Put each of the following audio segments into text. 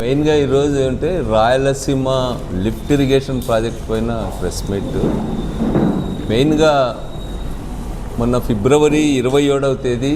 మెయిన్గా ఈరోజు ఏంటంటే రాయలసీమ లిఫ్ట్ ఇరిగేషన్ ప్రాజెక్ట్ పైన ప్రెస్ మీట్. మెయిన్గా మొన్న ఫిబ్రవరి 27వ తేదీ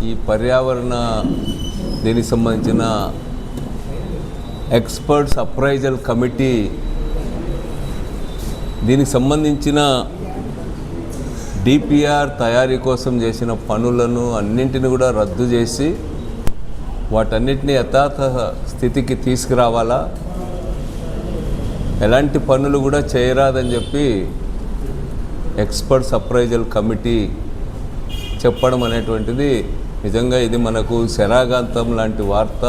ఈ పర్యావరణ దీనికి సంబంధించిన ఎక్స్పర్ట్స్ అప్రైజల్ కమిటీ దీనికి సంబంధించిన డిపిఆర్ తయారీ కోసం చేసిన పనులను అన్నింటిని కూడా రద్దు చేసి వాటన్నిటిని యథార్థ స్థితికి తీసుకురావాలా, ఎలాంటి పనులు కూడా చేయరాదని చెప్పి ఎక్స్పర్ట్స్ అప్రైజల్ కమిటీ చెప్పడం అనేటువంటిది నిజంగా ఇది మనకు శరాఘాంతం లాంటి వార్త.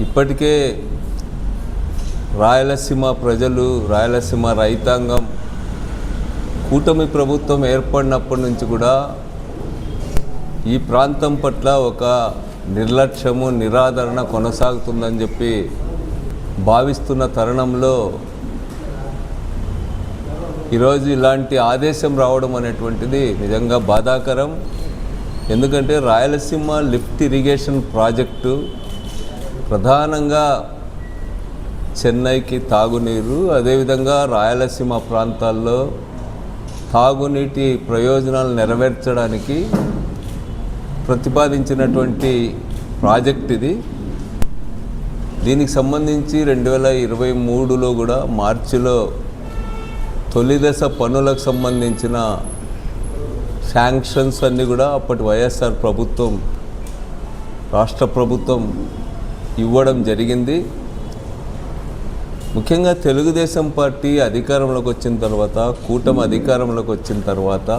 ఇప్పటికే రాయలసీమ ప్రజలు, రాయలసీమ రైతాంగం కూటమి ప్రభుత్వం ఏర్పడినప్పటి నుంచి కూడా ఈ ప్రాంతం పట్ల ఒక నిర్లక్ష్యము, నిరాదరణ కొనసాగుతుందని చెప్పి భావిస్తున్న తరుణంలో ఈరోజు ఇలాంటి ఆదేశం రావడం అనేటువంటిది నిజంగా బాధాకరం. ఎందుకంటే రాయలసీమ లిఫ్ట్ ఇరిగేషన్ ప్రాజెక్టు ప్రధానంగా చెన్నైకి తాగునీరు, అదేవిధంగా రాయలసీమ ప్రాంతాల్లో తాగునీటి ప్రయోజనాలు నెరవేర్చడానికి ప్రతిపాదించినటువంటి ప్రాజెక్ట్ ఇది. దీనికి సంబంధించి 2023లో కూడా మార్చిలో తొలి దశ పనులకు సంబంధించిన శాంక్షన్స్ అన్నీ కూడా అప్పటి వైఎస్ఆర్ ప్రభుత్వం, రాష్ట్ర ప్రభుత్వం ఇవ్వడం జరిగింది. ముఖ్యంగా తెలుగుదేశం పార్టీ అధికారంలోకి వచ్చిన తర్వాత, కూటమి అధికారంలోకి వచ్చిన తర్వాత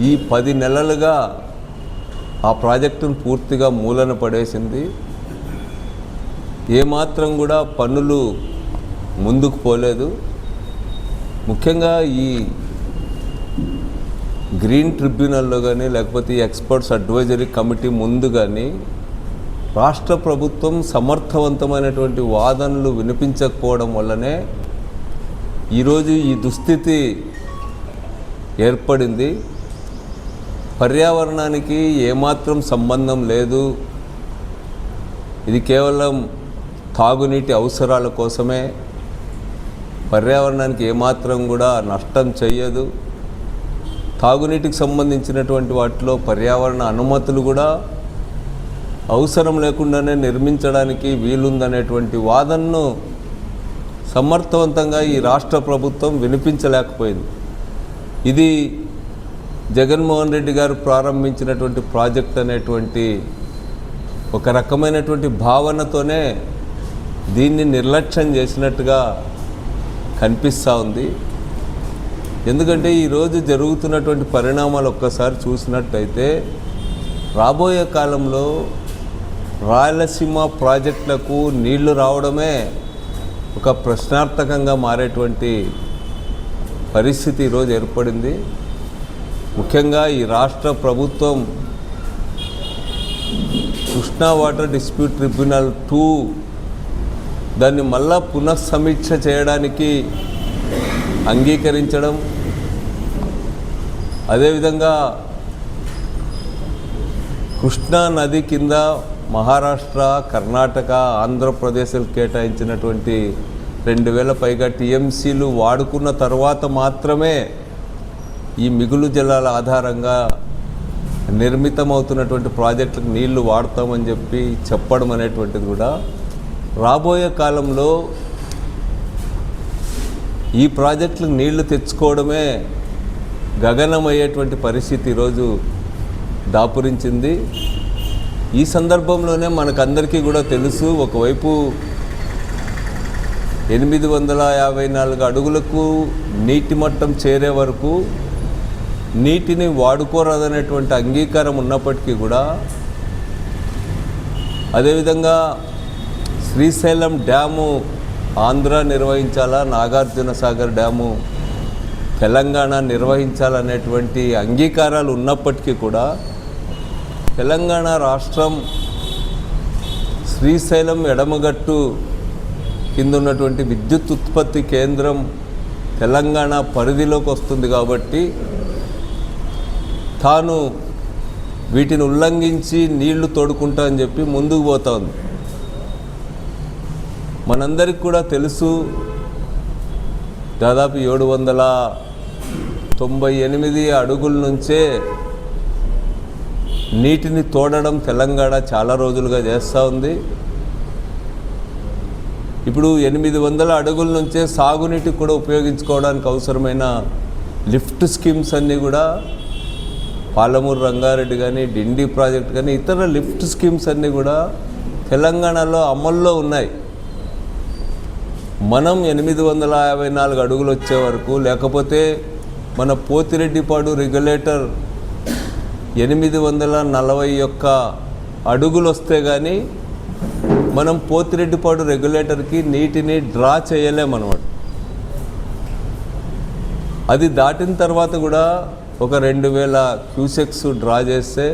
ఈ 10 నెలలుగా ఆ ప్రాజెక్టును పూర్తిగా మూలన పడేసింది. ఏమాత్రం కూడా పనులు ముందుకు పోలేదు. ముఖ్యంగా ఈ గ్రీన్ ట్రిబ్యునల్లో కానీ లేకపోతే ఈ ఎక్స్పర్ట్స్ అడ్వైజరీ కమిటీ ముందు కానీ రాష్ట్ర ప్రభుత్వం సమర్థవంతమైనటువంటి వాదనలు వినిపించకపోవడం వల్లనే ఈరోజు ఈ దుస్థితి ఏర్పడింది. పర్యావరణానికి ఏమాత్రం సంబంధం లేదు, ఇది కేవలం తాగునీటి అవసరాల కోసమే, పర్యావరణానికి ఏమాత్రం కూడా నష్టం చేయదు, తాగునీటికి సంబంధించినటువంటి వాటిలో పర్యావరణ అనుమతులు కూడా అవసరం లేకుండానే నిర్మించడానికి వీలుందనేటువంటి వాదనను సమర్థవంతంగా ఈ రాష్ట్ర ప్రభుత్వం వినిపించలేకపోయింది. ఇది జగన్మోహన్ రెడ్డి గారు ప్రారంభించినటువంటి ప్రాజెక్ట్ అనేటువంటి ఒక రకమైనటువంటి భావనతోనే దీన్ని నిర్లక్ష్యం చేసినట్టుగా కనిపిస్తూ ఉంది. ఎందుకంటే ఈరోజు జరుగుతున్నటువంటి పరిణామాలు ఒక్కసారి చూసినట్టయితే రాబోయే కాలంలో రాయలసీమ ప్రాజెక్టులకు నీళ్లు రావడమే ఒక ప్రశ్నార్థకంగా మారేటువంటి పరిస్థితి ఈరోజు ఏర్పడింది. ముఖ్యంగా ఈ రాష్ట్ర ప్రభుత్వం కృష్ణా వాటర్ డిస్ప్యూట్ ట్రిబ్యునల్ 2 దాన్ని మళ్ళా పునఃసమీక్ష చేయడానికి అంగీకరించడం, అదేవిధంగా కృష్ణా నది కింద మహారాష్ట్ర, కర్ణాటక, ఆంధ్రప్రదేశ్లు కేటాయించినటువంటి 2000 పైగా టీఎంసీలు వాడుకున్న తర్వాత మాత్రమే ఈ మిగులు జలాల ఆధారంగా నిర్మితమవుతున్నటువంటి ప్రాజెక్టులకు నీళ్లు వాడతామని చెప్పి చెప్పడం అనేటువంటిది కూడా రాబోయే కాలంలో ఈ ప్రాజెక్టులకు నీళ్లు తెచ్చుకోవడమే గగనమయ్యేటువంటి పరిస్థితి ఈరోజు దాపురించింది. ఈ సందర్భంలోనే మనకందరికీ కూడా తెలుసు, ఒకవైపు 854 అడుగులకు నీటి మట్టం చేరే వరకు నీటిని వాడుకోరాదనేటువంటి అంగీకారం ఉన్నప్పటికీ కూడా, అదేవిధంగా శ్రీశైలం డ్యాము ఆంధ్ర నిర్వహించాలా, నాగార్జున సాగర్ డ్యాము తెలంగాణ నిర్వహించాలనేటువంటి అంగీకారాలు ఉన్నప్పటికీ కూడా తెలంగాణ రాష్ట్రం శ్రీశైలం ఎడమగట్టు కింద ఉన్నటువంటి విద్యుత్ ఉత్పత్తి కేంద్రం తెలంగాణ పరిధిలోకి వస్తుంది కాబట్టి తాను వీటిని ఉల్లంఘించి నీళ్లు తోడుకుంటా అని చెప్పి ముందుకు పోతా ఉంది. మనందరికి కూడా తెలుసు, దాదాపు 798 అడుగుల నుంచే నీటిని తోడడం తెలంగాణ చాలా రోజులుగా చేస్తూ ఉంది. ఇప్పుడు 800 అడుగుల నుంచే సాగునీటికి కూడా ఉపయోగించుకోవడానికి అవసరమైన లిఫ్ట్ స్కీమ్స్ అన్నీ కూడా పాలమూరు రంగారెడ్డి కానీ, డిండి ప్రాజెక్ట్ కానీ, ఇతర లిఫ్ట్ స్కీమ్స్ అన్నీ కూడా తెలంగాణలో అమల్లో ఉన్నాయి. మనం 854 అడుగులు వచ్చే వరకు, లేకపోతే మన పోతిరెడ్డిపాడు రెగ్యులేటర్ 841 అడుగులు వస్తే కానీ మనం పోతిరెడ్డిపాడు రెగ్యులేటర్కి నీటిని డ్రా చేయలేమన్నమాట. అది దాటిన తర్వాత కూడా ఒక 2000 క్యూసెక్స్ డ్రా చేస్తే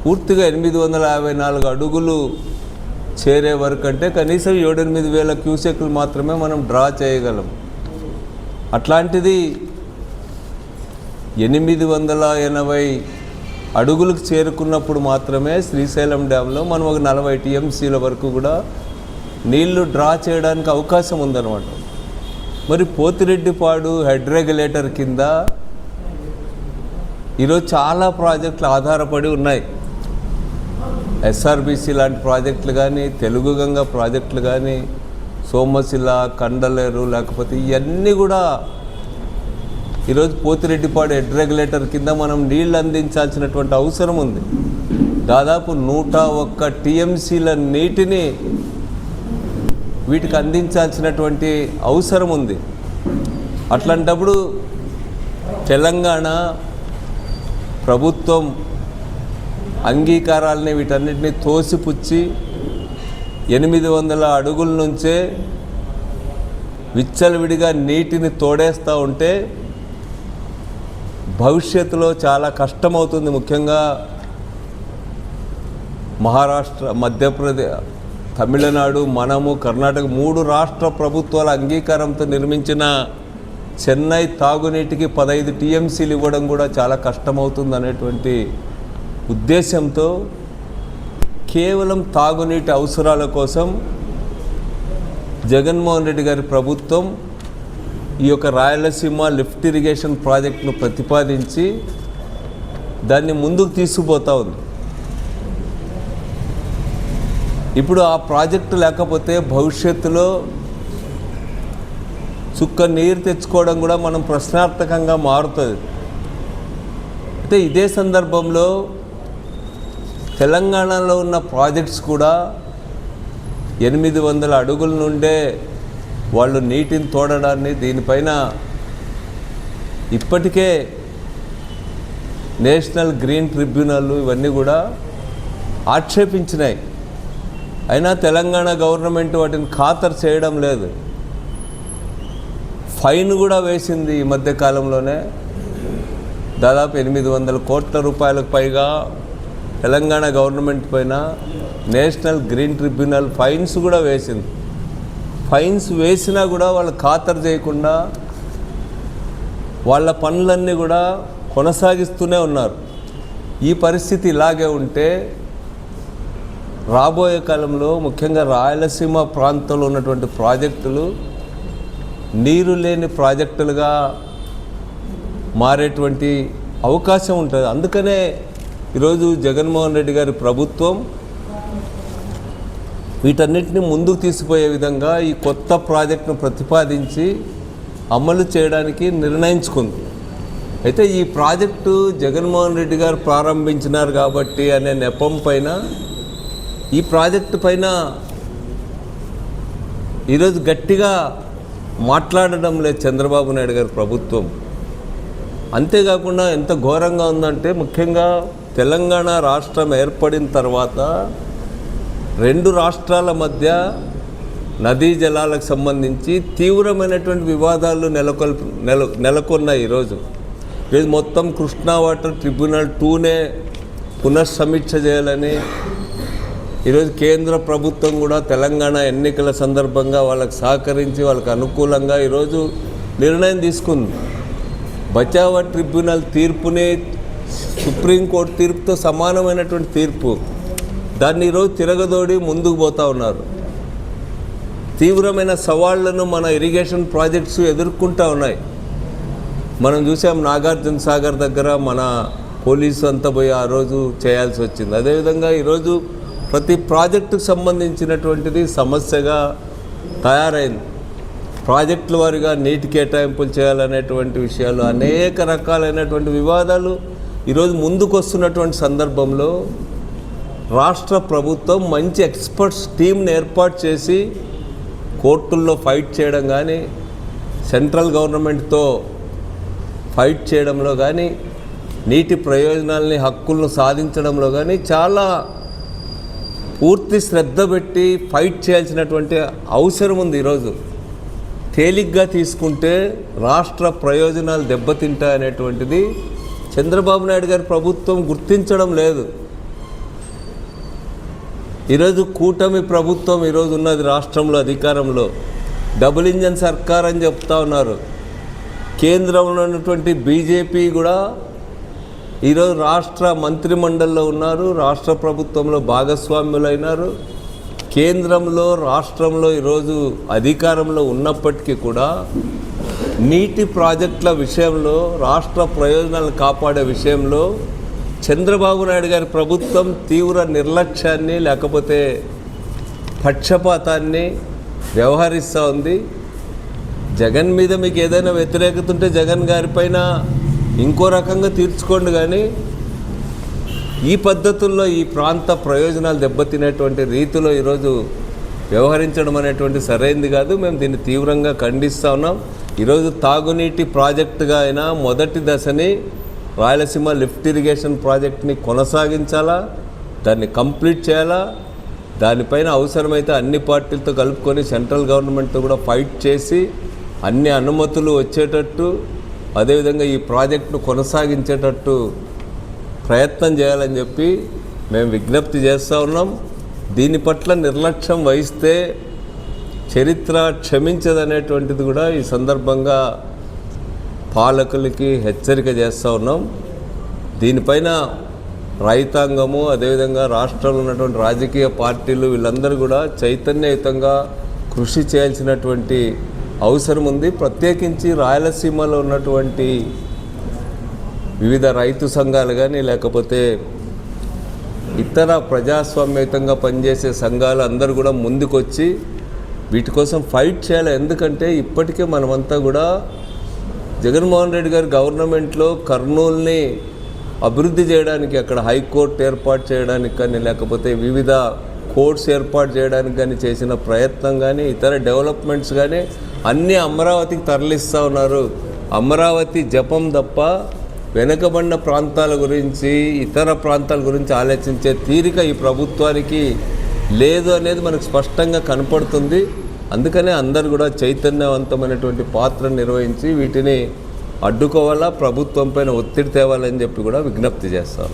పూర్తిగా 854 అడుగులు చేరే వరకు అంటే కనీసం 7-8 క్యూసెక్లు మాత్రమే మనం డ్రా చేయగలం. అట్లాంటిది 880 అడుగులకు చేరుకున్నప్పుడు మాత్రమే శ్రీశైలం డ్యాంలో మనం ఒక 40 టీఎంసీల వరకు కూడా నీళ్లు డ్రా చేయడానికి అవకాశం ఉందన్నమాట. మరి పోతిరెడ్డిపాడు హెడ్ రెగ్యులేటర్ కింద ఈరోజు చాలా ప్రాజెక్టులు ఆధారపడి ఉన్నాయి. ఎస్ఆర్బిసి లాంటి ప్రాజెక్టులు కానీ, తెలుగు గంగ ప్రాజెక్టులు కానీ, సోమశిల, కండలేరు, లేకపోతే ఇవన్నీ కూడా ఈరోజు పోతిరెడ్డిపాడు హెడ్ రెగ్యులేటర్ కింద మనం నీళ్ళు అందించాల్సినటువంటి అవసరం ఉంది. దాదాపు 101 టీఎంసీల నీటిని వీటికి అందించాల్సినటువంటి అవసరం ఉంది. అట్లాంటప్పుడు తెలంగాణ ప్రభుత్వం అంగీకారాలని వీటన్నిటిని తోసిపుచ్చి 800 అడుగుల నుంచే విచ్చలవిడిగా నీటిని తోడేస్తూ ఉంటే భవిష్యత్తులో చాలా కష్టమవుతుంది. ముఖ్యంగా మహారాష్ట్ర, మధ్యప్రదేశ్, తమిళనాడు, మనము, కర్ణాటక 3 రాష్ట్ర ప్రభుత్వాల అంగీకారంతో నిర్మించిన చెన్నై తాగునీటికి 15 టీఎంసీలు ఇవ్వడం కూడా చాలా కష్టమవుతుంది అనేటువంటి ఉద్దేశంతో కేవలం తాగునీటి అవసరాల కోసం జగన్మోహన్ రెడ్డి గారి ప్రభుత్వం ఈ యొక్క రాయలసీమ లిఫ్ట్ ఇరిగేషన్ ప్రాజెక్టును ప్రతిపాదించి దాన్ని ముందుకు తీసుకుపోతూ ఉంది. ఇప్పుడు ఆ ప్రాజెక్టు లేకపోతే భవిష్యత్తులో చుక్క నీరు తెచ్చుకోవడం కూడా మనం ప్రశ్నార్థకంగా మారుతుంది. అయితే ఇదే సందర్భంలో తెలంగాణలో ఉన్న ప్రాజెక్ట్స్ కూడా 800 అడుగుల నుండే వాళ్ళు నీటిని తోడడాన్ని, దీనిపైన ఇప్పటికే నేషనల్ గ్రీన్ ట్రిబ్యునల్ ఇవన్నీ కూడా ఆక్షేపించినాయి. అయినా తెలంగాణ గవర్నమెంట్ వాటిని ఖాతరు చేయడం లేదు. ఫైన్ కూడా వేసింది ఈ మధ్య కాలంలోనే. దాదాపు 800 కోట్ల రూపాయలకు పైగా తెలంగాణ గవర్నమెంట్ పైన నేషనల్ గ్రీన్ ట్రిబ్యునల్ ఫైన్స్ కూడా వేసింది. ఫైన్స్ వేసినా కూడా వాళ్ళు ఖాతరు చేయకుండా వాళ్ళ పనులన్నీ కూడా కొనసాగిస్తూనే ఉన్నారు. ఈ పరిస్థితి ఇలాగే ఉంటే రాబోయే కాలంలో ముఖ్యంగా రాయలసీమ ప్రాంతంలో ఉన్నటువంటి ప్రాజెక్టులు నీరు లేని ప్రాజెక్టులుగా మారేటువంటి అవకాశం ఉంటుంది. అందుకనే ఈరోజు జగన్మోహన్ రెడ్డి గారి ప్రభుత్వం వీటన్నిటిని ముందుకు తీసుకుపోయే విధంగా ఈ కొత్త ప్రాజెక్టును ప్రతిపాదించి అమలు చేయడానికి నిర్ణయించుకుంది. అయితే ఈ ప్రాజెక్టు జగన్మోహన్ రెడ్డి గారు ప్రారంభించినారు కాబట్టి అనే నెపం పైన ఈ ప్రాజెక్టు పైన ఈరోజు గట్టిగా మాట్లాడడం లేదు చంద్రబాబు నాయుడు గారి ప్రభుత్వం. అంతేకాకుండా ఎంత ఘోరంగా ఉందంటే, ముఖ్యంగా తెలంగాణ రాష్ట్రం ఏర్పడిన తర్వాత 2 రాష్ట్రాల మధ్య నదీ జలాలకు సంబంధించి తీవ్రమైనటువంటి వివాదాలు నెలకొన్నాయి. ఈరోజు మొత్తం కృష్ణా వాటర్ ట్రిబ్యునల్ 2నే పునఃసమీక్ష చేయాలని ఈరోజు కేంద్ర ప్రభుత్వం కూడా తెలంగాణ ఎన్నికల సందర్భంగా వాళ్ళకి సహకరించి వాళ్ళకి అనుకూలంగా ఈరోజు నిర్ణయం తీసుకుంది. బచావా ట్రిబ్యునల్ తీర్పుని సుప్రీంకోర్టు తీర్పుతో సమానమైనటువంటి తీర్పు, దాన్ని ఈరోజు తిరగదోడి ముందుకు పోతూ ఉన్నారు. తీవ్రమైన సవాళ్లను మన ఇరిగేషన్ ప్రాజెక్ట్స్ ఎదుర్కొంటూ ఉన్నాయి. మనం చూసాం నాగార్జున సాగర్ దగ్గర మన పోలీసు అంతా పోయి ఆ రోజు చేయాల్సి వచ్చింది. అదేవిధంగా ఈరోజు ప్రతి ప్రాజెక్టుకు సంబంధించినటువంటిది సమస్యగా తయారైంది. ప్రాజెక్టుల వారిగా నీటి కేటాయింపులు చేయాలనేటువంటి విషయాలు, అనేక రకాలైనటువంటి వివాదాలు ఈరోజు ముందుకు వస్తున్నటువంటి సందర్భంలో రాష్ట్ర ప్రభుత్వం మంచి ఎక్స్పర్ట్స్ టీంని ఏర్పాటు చేసి కోర్టుల్లో ఫైట్ చేయడం కానీ, సెంట్రల్ గవర్నమెంట్తో ఫైట్ చేయడంలో కానీ, నీటి ప్రయోజనాల్ని హక్కులను సాధించడంలో కానీ చాలా పూర్తి శ్రద్ధ పెట్టి ఫైట్ చేయాల్సినటువంటి అవసరం ఉంది. ఈరోజు తేలిగ్గా తీసుకుంటే రాష్ట్ర ప్రయోజనాలు దెబ్బతింటాయనేటువంటిది చంద్రబాబు నాయుడు గారి ప్రభుత్వం గుర్తించడం లేదు. ఈరోజు కూటమి ప్రభుత్వం ఈరోజు ఉన్నది రాష్ట్రంలో అధికారంలో, డబుల్ ఇంజన్ సర్కార్ అని చెప్తా ఉన్నారు. కేంద్రంలో ఉన్నటువంటి బీజేపీ కూడా ఈరోజు రాష్ట్ర మంత్రిమండలిలో ఉన్నారు, రాష్ట్ర ప్రభుత్వంలో భాగస్వామ్యులైనారు. కేంద్రంలో రాష్ట్రంలో ఈరోజు అధికారంలో ఉన్నప్పటికీ కూడా నీటి ప్రాజెక్టుల విషయంలో, రాష్ట్ర ప్రయోజనాలను కాపాడే విషయంలో చంద్రబాబు నాయుడు గారి ప్రభుత్వం తీవ్ర నిర్లక్ష్యాన్ని లేకపోతే పక్షపాతాన్ని వ్యవహరిస్తూ ఉంది. జగన్ మీద మీకు ఏదైనా వ్యతిరేకత ఉంటే జగన్ గారిపైన ఇంకో రకంగా తీర్చుకోండి, కానీ ఈ పద్ధతుల్లో ఈ ప్రాంత ప్రయోజనాలు దెబ్బతినేటువంటి రీతిలో ఈరోజు వ్యవహరించడం అనేటువంటి సరైంది కాదు. మేము దీన్ని తీవ్రంగా ఖండిస్తూ ఉన్నాం. ఈరోజు తాగునీటి ప్రాజెక్టుగా అయినా మొదటి దశని రాయలసీమ లిఫ్ట్ ఇరిగేషన్ ప్రాజెక్ట్ని కొనసాగించాలా, దాన్ని కంప్లీట్ చేయాలా. దానిపైన అవసరమైతే అన్ని పార్టీలతో కలుపుకొని సెంట్రల్ గవర్నమెంట్తో కూడా ఫైట్ చేసి అన్ని అనుమతులు వచ్చేటట్టు, అదేవిధంగా ఈ ప్రాజెక్టును కొనసాగించేటట్టు ప్రయత్నం చేయాలని చెప్పి మేము విజ్ఞప్తి చేస్తూ ఉన్నాం. దీని పట్ల నిర్లక్ష్యం వహిస్తే చరిత్ర క్షమించదనేటువంటిది కూడా ఈ సందర్భంగా పాలకులకి హెచ్చరిక చేస్తూ ఉన్నాం. దీనిపైన రైతాంగము, అదేవిధంగా రాష్ట్రంలో ఉన్నటువంటి రాజకీయ పార్టీలు వీళ్ళందరూ కూడా చైతన్యయుతంగా కృషి చేయాల్సినటువంటి అవసరం ఉంది. ప్రత్యేకించి రాయలసీమలో ఉన్నటువంటి వివిధ రైతు సంఘాలు కానీ, లేకపోతే ఇతర ప్రజాస్వామ్యయుతంగా పనిచేసే సంఘాలు అందరూ కూడా ముందుకొచ్చి వీటి కోసం ఫైట్ చేయాలి. ఎందుకంటే ఇప్పటికే మనమంతా కూడా జగన్మోహన్ రెడ్డి గారి గవర్నమెంట్లో కర్నూలుని అభివృద్ధి చేయడానికి, అక్కడ హైకోర్టు ఏర్పాటు చేయడానికి కానీ, లేకపోతే వివిధ కోర్ట్స్ ఏర్పాటు చేయడానికి కానీ చేసిన ప్రయత్నం కానీ, ఇతర డెవలప్మెంట్స్ కానీ అన్నీ అమరావతికి తరలిస్తూ ఉన్నారు. అమరావతి జపం తప్ప వెనుకబడిన ప్రాంతాల గురించి, ఇతర ప్రాంతాల గురించి ఆలోచించే తీరిక ఈ ప్రభుత్వానికి లేదు అనేది మనకు స్పష్టంగా కనపడుతుంది. అందుకనే అందరూ కూడా చైతన్యవంతమైనటువంటి పాత్ర నిర్వహించి వీటిని అడ్డుకోవాలా, ప్రభుత్వం పైన ఒత్తిడి తేవాలని చెప్పి కూడా విజ్ఞప్తి చేస్తాం.